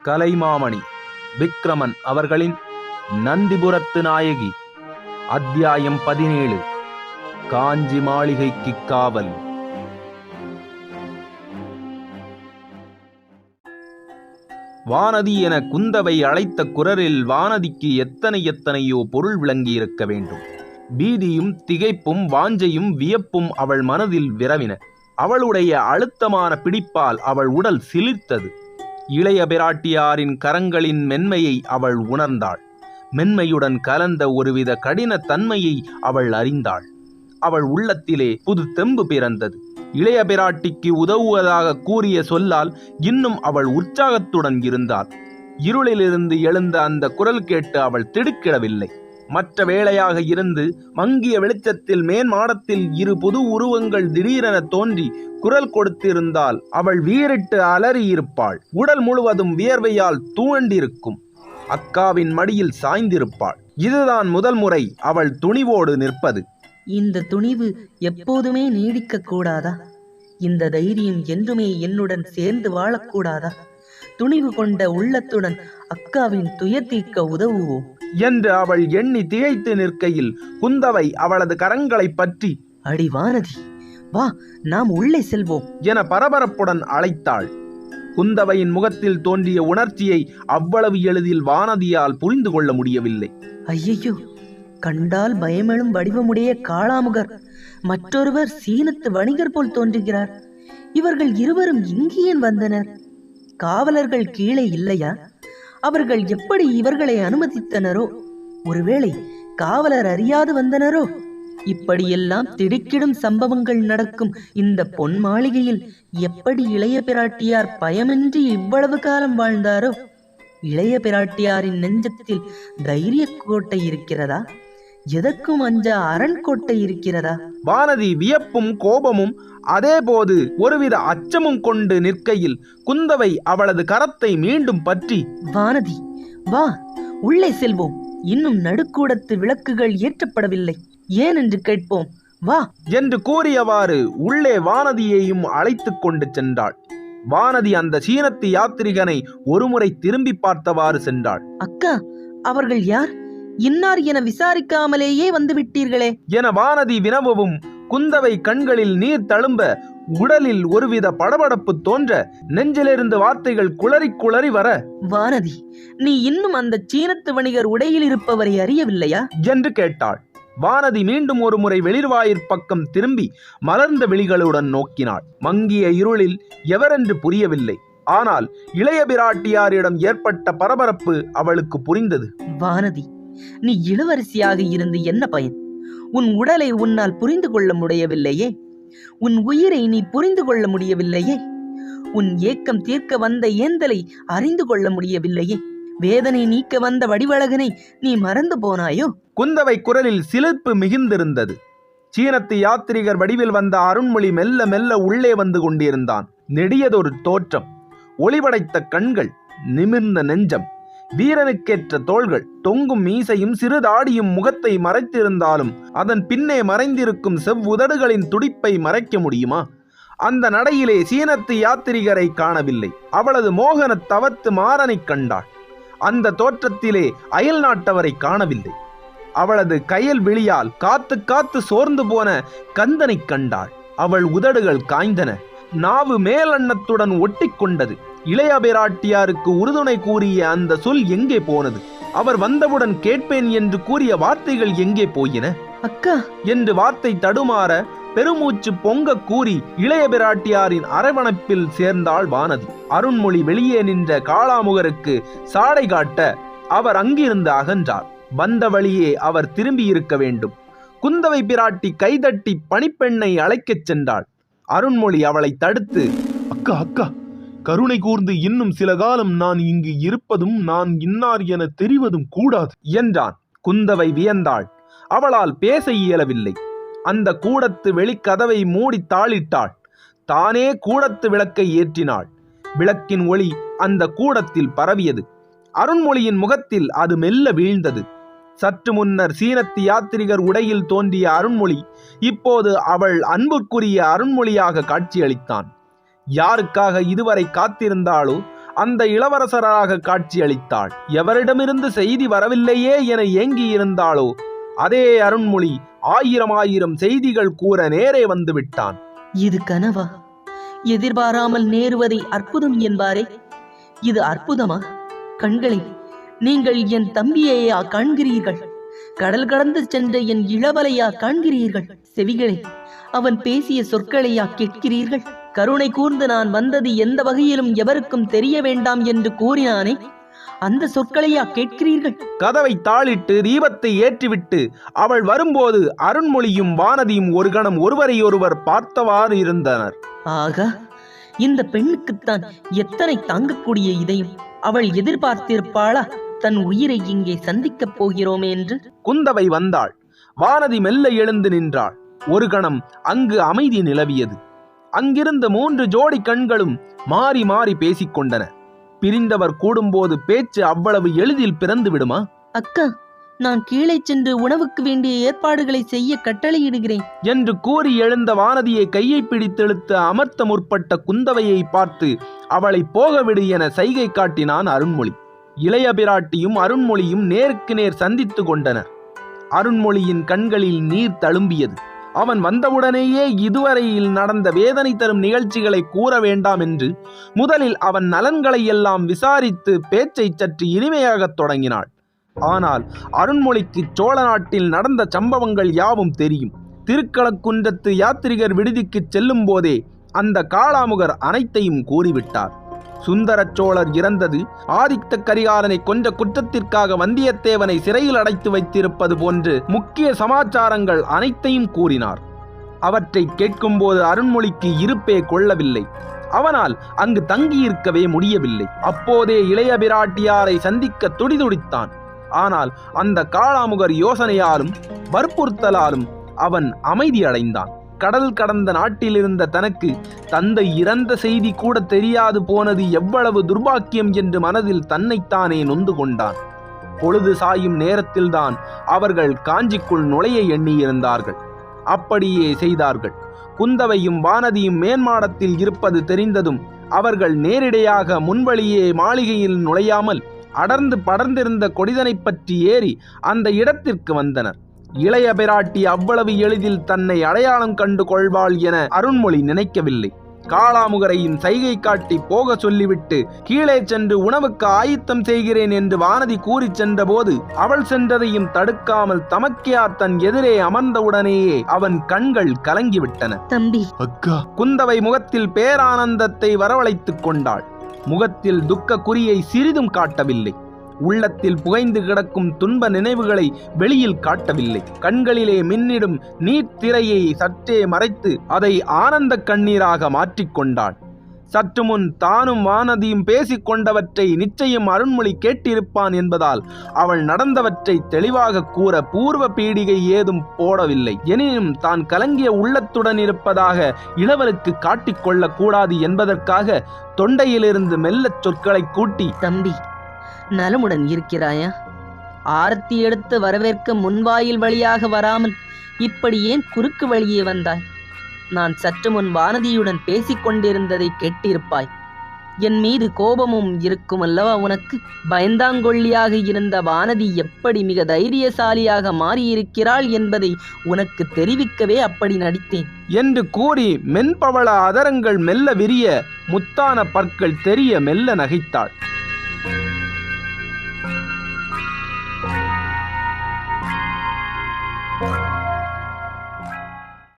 கலைமாமணி விக்ரமன் அவர்களின் நந்திபுரத்து நாயகி. அத்தியாயம் 17. காஞ்சி மாளிகைக்கு காவல். வானதி என குந்தவை அழைத்த குரலில் வானதிக்கு எத்தனையோ பொருள் விளங்கியிருக்க வேண்டும். பீதியும் திகைப்பும் வாஞ்சையும் வியப்பும் அவள் மனதில் விரவின. அவளுடைய அழுத்தமான பிடிப்பால் அவள் உடல் சிலிர்த்தது. இளைய பிராட்டியாரின் கரங்களின் மென்மையை அவள் உணர்ந்தாள். மென்மையுடன் கலந்த ஒருவித கடின தன்மையை அவள் அறிந்தாள். அவள் உள்ளத்திலே புது தெம்பு பிறந்தது. இளைய பிராட்டிக்கு உதவுவதாக கூறிய சொல்லால் இன்னும் அவள் உற்சாகத்துடன் இருந்தாள். இருளிலிருந்து எழுந்த அந்த குரல் கேட்டு அவள் திடுக்கிடவில்லை. மற்ற வேளையாக இருந்து மங்கிய வெளிச்சத்தில் மேன்மாடத்தில் இரு புது உருவங்கள் திடீரென தோன்றி குரல் கொடுத்திருந்தால் அவள் வீறிட்டு அலறியிருப்பாள். உடல் முழுவதும் வியர்வையால் தூண்டிருக்கும். அக்காவின் மடியில் சாய்ந்திருப்பாள். இதுதான் முதல் முறை அவள் துணிவோடு நிற்பது. இந்த துணிவு எப்போதுமே நீடிக்க கூடாதா? இந்த தைரியம் என்றுமே என்னுடன் சேர்ந்து வாழக்கூடாதா? துணிவு கொண்ட உள்ளத்துடன் அக்காவின் துயர் தீர்க்க உதவுவோம் என்று அவள் எண்ணி திகைத்து நிற்கையில் குந்தவை அவளது கரங்களை பற்றி, அடி வானதி, வா, நாம் உள்ளே செல்வோம் என பரபரப்புடன் அழைத்தாள். குந்தவையின் முகத்தில் தோன்றிய உணர்ச்சியை அவ்வளவு எளிதில் வானதியால் புரிந்து கொள்ள முடியவில்லை. ஐயையோ, கண்டால் பயமெழும் வடிவமுடைய காளாமுகர், மற்றொருவர் சீனத்து வணிகர் போல் தோன்றுகிறார். இவர்கள் இருவரும் இங்கே ஏன் வந்தனர்? காவலர்கள் கீழே இல்லையா? அவர்கள் எப்படி இவர்களை அனுமதித்தனரோ? ஒருவேளை காவலர் அறியாது வந்தனரோ? இப்படியெல்லாம் திடுக்கிடும் சம்பவங்கள் நடக்கும் இந்த பொன் மாளிகையில் எப்படி இளைய பிராட்டியார் பயமின்றி இவ்வளவு காலம் வாழ்ந்தாரோ? இளைய பிராட்டியாரின் நெஞ்சத்தில் தைரிய கோட்டை இருக்கிறதா? எதற்கும் அஞ்ச அரண்கோட்டை இருக்கிறதா? வானதி வியப்பும் கோபமும் அதேபோது ஒருவித அச்சமும் கொண்டு நிற்கையில் குந்தவை அவளது கரத்தை மீண்டும் பற்றி, வானதி, வா, உள்ளே செல்வோம். இன்னும் நடுக்கூடத்து விளக்குகள் ஏற்றப்படவில்லை, ஏன் என்று கேட்போம், வா என்று கூறியவாறு உள்ளே வானதியையும் அழைத்து கொண்டு சென்றாள். வானதி அந்த சீனத்து யாத்திரிகனை ஒருமுறை திரும்பி பார்த்தவாறு சென்றாள். அக்கா, அவர்கள் யார்? இன்னார் என விசாரிக்காமலேயே வந்து விட்டீர்களே என வானதி வினவவும் குந்தவை கண்களில் நீர் தழும்ப, உடலில் ஒருவித படபடப்பு தோன்ற, நெஞ்சிலிருந்து வார்த்தைகள் குளறி குளறி வர, வானதி, நீ இன்னும் அந்த சீனத்து வணிகர் உடையில் இருப்பவரை அறியவில்லையா என்று கேட்டாள். வானதி மீண்டும் ஒரு முறை வெளிர்வாயிற்பக்கம் திரும்பி மலர்ந்த விழிகளுடன் நோக்கினாள். மங்கிய இருளில் எவரென்று புரியவில்லை. ஆனால் இளைய பிராட்டியாரிடம் ஏற்பட்ட பரபரப்பு அவளுக்கு புரிந்தது. வானதி, நீ இளவரசியாக இருந்து என்ன பயன்? உன் உடலை உன்னால் புரிந்து கொள்ள முடியவில்லையே. உன் உயிரை நீ புரிந்து கொள்ள முடியவில்லையே. உன் ஏக்கம் தீர்க்க வந்த ஏந்தலை அறிந்து கொள்ள முடியவில்லையே. வேதனை நீக்க வந்த வடிவழகனை நீ மறந்து போனாயோ? குந்தவை குரலில் சிலிர்ப்பு மிகுந்திருந்தது. சீனத்து யாத்திரிகர் வடிவில் வந்த அருண்மொழி மெல்ல மெல்ல உள்ளே வந்து கொண்டிருந்தான். நெடியதொரு தோற்றம், ஒளிபடைத்த கண்கள், நிமிர்ந்த நெஞ்சம், வீரனுக்கேற்ற தோள்கள், தொங்கும் மீசையும் சிறுதாடியும் முகத்தை மறைத்திருந்தாலும் அதன் பின்னே மறைந்திருக்கும் செவ்வுதடுகளின் துடிப்பை மறைக்க முடியுமா? அந்த நடையிலே சீனத்து யாத்திரிகரை காணவில்லை. அவளது மோகன தவத்து மாறனை கண்டாள். அந்த தோற்றத்திலே அயல் நாட்டவரை காணவில்லை. அவளது கயல் விழியால் காத்து காத்து சோர்ந்து போன கந்தனை கண்டாள். அவள் உதடுகள் காய்ந்தன. நாவு மேலெண்ணத்துடன் ஒட்டி கொண்டது. இளைய பிராட்டியாருக்கு உறுதுணை கூறிய அந்த சொல் எங்கே போனது? அவர் வந்தவுடன் கேட்பேன் என்று கூறிய வார்த்தைகள் எங்கே போயின? அக்கா என்று வார்த்தை தடுமாற பெருமூச்சு பொங்க கூறி இளைய பிராட்டியாரின் அரவணைப்பில் சேர்ந்தாள் வானதி. அருண்மொழி வெளியே நின்ற காளாமுகருக்கு சாடை காட்ட அவர் அங்கிருந்து அகன்றார். வந்த வழியே அவர் திரும்பி இருக்க வேண்டும். குந்தவை பிராட்டி கைதட்டி பணிப்பெண்ணை அழைக்கச் சென்றாள். அருண்மொழி அவளை தடுத்து, அக்கா, அக்கா, கருணை கூர்ந்து இன்னும் சில காலம் நான் இங்கு இருப்பதும் நான் இன்னார் என தெரிவதும் கூடாது என்றான். குந்தவை வியந்தாள். அவளால் பேச இயலவில்லை. அந்த கூடத்து வெளிக்கதவை மூடி தாளிட்டாள். தானே கூடத்து விளக்கை ஏற்றினாள். விளக்கின் ஒளி அந்த கூடத்தில் பரவியது. அருண்மொழியின் முகத்தில் அது மெல்ல வீழ்ந்தது. சற்று முன்னர் சீனத்து யாத்திரிகர் உடையில் தோன்றிய அருண்மொழி இப்போது அவள் அன்புக்குரிய அருண்மொழியாக காட்சியளித்தான். யாருக்காக இதுவரை காத்திருந்தாளோ அந்த இளவரசராக காட்சியளித்தாள். எவரிடமிருந்து செய்தி வரவில்லையே என ஏங்கியிருந்தாளோ அதே அருண்மொழி ஆயிரம் செய்திகள் கூற நேரே வந்து விட்டான். இது கனவா? எதிர்பாராமல் நேருவதை அற்புதம் என்பாரே, இது அற்புதமா? கண்களே, நீங்கள் என் தம்பியையா காண்கிறீர்கள்? கடல் கடந்து சென்ற என் இளவலையா காண்கிறீர்கள்? செவிகளே, அவன் பேசிய சொற்களையா கேட்கிறீர்கள்? கருணை கூர்ந்து நான் வந்தது எந்த வகையிலும் எவருக்கும் தெரிய வேண்டாம் என்று கூறினானே, அந்த சொற்களையா கேட்கிறீர்கள்? கதவை தாளிட்டு தீபத்தை ஏற்றிவிட்டு அவள் வரும்போது அருண்மொழியும் வானதியும் ஒரு கணம் ஒருவரையொருவர் பார்த்தவாறு இருந்தனர். ஆகா, இந்த பெண்ணுக்குத்தான் எத்தனை தாங்கக்கூடிய இதயம்! அவள் எதிர்பார்த்திருப்பாளா தன் உயிரை இங்கே சந்திக்கப் போகிறோமே என்று? குந்தவை வந்தாள். வானதி மெல்ல எழுந்து நின்றாள். ஒரு கணம் அங்கு அமைதி நிலவியது. அங்கிருந்த 3 ஜோடி கண்களும் மாறி மாறி பேசிக்கொண்டன. பிரிந்தவர் கூடும்போது பேச்சு அவ்வளவு எளிதில் பிறந்து விடுமா? அக்கா, நான் கீழே சென்று உணவுக்கு வேண்டிய ஏற்பாடுகளை செய்ய கட்டளையிடுகிறேன் என்று கூறி எழுந்த வானதியை கையை பிடித்தெழுத்து அமர்த்த முற்பட்ட குந்தவையை பார்த்து அவளை போகவிடு என சைகை காட்டினான் அருண்மொழி. இளைய பிராட்டியும் அருண்மொழியும் நேருக்கு நேர் சந்தித்து கொண்டனர். அருண்மொழியின் கண்களில் நீர் தழும்பியது. அவன் வந்தவுடனேயே இதுவரையில் நடந்த வேதனை தரும் நிகழ்ச்சிகளை கூற வேண்டாம் என்று முதலில் அவன் நலன்களை எல்லாம் விசாரித்து பேச்சை சற்று இனிமையாகத் தொடங்கினாள். ஆனால் அருண்மொழிக்கு சோழ நாட்டில் நடந்த சம்பவங்கள் யாவும் தெரியும். திருக்கலக்குன்றத்து யாத்திரிகர் விடுதிக்கு செல்லும் போதே அந்த காளாமுகர் அனைத்தையும் கூறிவிட்டார். சுந்தர சோழர் இறந்தது, ஆதித்த கரிகாலனை கொன்ற குற்றத்திற்காக வந்தியத்தேவனை சிறையில் அடைத்து வைத்திருப்பது போன்று முக்கிய சமாச்சாரங்கள் அனைத்தையும் கூறினார். அவற்றை கேட்கும்போது அருண்மொழிக்கு இருப்பே கொள்ளவில்லை. அவனால் அங்கு தங்கியிருக்கவே முடியவில்லை. அப்போதே இளைய பிராட்டியாரை சந்திக்க துடிதுடித்தான். ஆனால் அந்த காளாமுகர் யோசனையாலும் வற்புறுத்தலாலும் அவன் அமைதி அடைந்தான். கடல் கடந்த நாட்டிலிருந்த தனக்கு தந்தை இறந்த செய்தி கூட தெரியாது போனது எவ்வளவு துர்பாக்கியம் என்று மனதில் தன்னைத்தானே நொந்து கொண்டான். பொழுது சாயும் நேரத்தில்தான் அவர்கள் காஞ்சிக்குள் நுழைய எண்ணியிருந்தார்கள். அப்படியே செய்தார்கள். குந்தவையும் வானதியும் மேன்மாடத்தில் இருப்பது தெரிந்ததும் அவர்கள் நேரிடையாக முன்வழியே மாளிகையில் நுழையாமல் அடர்ந்து படர்ந்திருந்த கொடிதனை பற்றி ஏறி அந்த இடத்திற்கு வந்தனர். இளைய பிராட்டி அவ்வளவு எளிதில் தன்னை அடையாளம் கண்டு கொள்வாள் என அருண்மொழி நினைக்கவில்லை. காளாமுகரையும் சைகை காட்டி போக சொல்லிவிட்டு கீழே சென்று உணவுக்கு ஆயத்தம் செய்கிறேன் என்று வானதி கூறி சென்றபோது அவள் சென்றதையும் தடுக்காமல் தமக்கையார் தன் எதிரே அமர்ந்தவுடனேயே அவன் கண்கள் கலங்கிவிட்டன. தம்பி, அக்கா. குந்தவை முகத்தில் பேரானந்தத்தை வரவழைத்துக் கொண்டாள். முகத்தில் துக்க குறியை சிறிதும் காட்டவில்லை. உள்ளத்தில் புகைந்து கிடக்கும் துன்ப நினைவுகளை வெளியில் காட்டவில்லை. கண்களிலே மின்னிடும் நீர்த்திரையை சற்றே மறைத்து அதை ஆனந்த கண்ணீராக மாற்றிக்கொண்டாள். சற்று முன் தானும் வானதியும் பேசிக்கொண்டவற்றை நிச்சயம் அருண்மொழி கேட்டிருப்பான் என்பதால் அவள் நடந்தவற்றை தெளிவாக கூற பூர்வ பீடிகை ஏதும் போடவில்லை. எனினும் தான் கலங்கிய உள்ளத்துடன் இருப்பதாக இளவலுக்கு காட்டிக்கொள்ளக் கூடாது என்பதற்காக தொண்டையிலிருந்து மெல்லச் சொற்களை கூட்டி, தம்பி, நலமுடன் இருக்கிறாயா? ஆரத்தி எடுத்து வரவேற்க முன்வாயில் வழியாக வராமல் இப்படி ஏன் குறுக்கு வழியே வந்தாய்? நான் சற்று முன் வானதியுடன் பேசிக்கொண்டிருந்ததை கேட்டிருப்பாய். என் மீது கோபமும் இருக்கும் அல்லவா உனக்கு? பயந்தாங்கொள்ளியாக இருந்த வானதி எப்படி மிக தைரியசாலியாக மாறியிருக்கிறாள் என்பதை உனக்கு தெரிவிக்கவே அப்படி நடித்தேன் என்று கூறி மென்பவள அதரங்கள் மெல்ல விரிய, முத்தான பற்கள் தெரிய மெல்ல நகைத்தாள்.